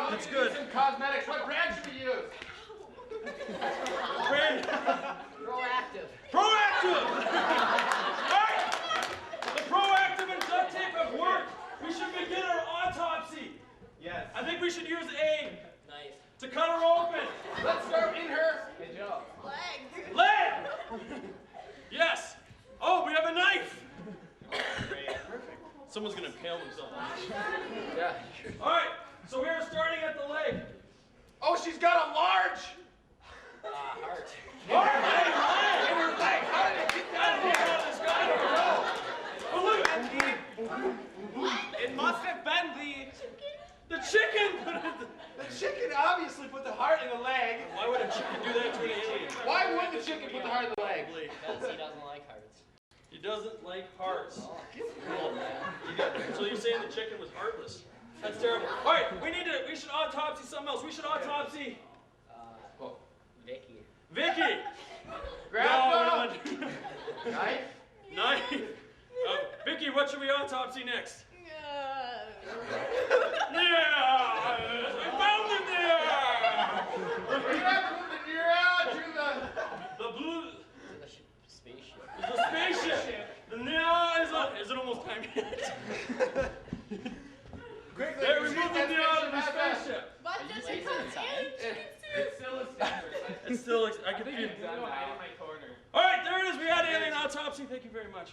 That's good. Some cosmetics. What brand should we use? Brand. Proactive. Proactive! Alright! The proactive and duct tape have worked. We should begin our autopsy. Yes. I think we should use a Knife. to cut her open. Let's start in her. Good job. Leg. Leg! Yes. Oh, we have a knife. Great. Perfect. Someone's gonna impale themselves. Yeah. Alright, so we are starting at the leg. Oh, she's got a large. Heart. Alright, In her leg. How did it get down here? this guy. Oh, look. It must have been The chicken. the chicken obviously put the heart in the leg. Why would a chicken do that to an alien? Why would the chicken put the heart in the leg? Because he doesn't like hearts. He doesn't like hearts. Oh, man. So you're saying the chicken was heartless? That's terrible. All right, we should autopsy something else. We should autopsy Vicky. Vicky. Grab No, the knife. Knife. Vicky, what should we autopsy next? Yeah, we found him there. We have to move the deer out to The blue. The spaceship. The spaceship. Yeah, is it almost time yet? quickly. There, we moved the deer out of the spaceship. But does it come in? It's still a standard. It's still, I can feel. Hide in my corner. All right, there it is. We had alien autopsy. Thank you very much.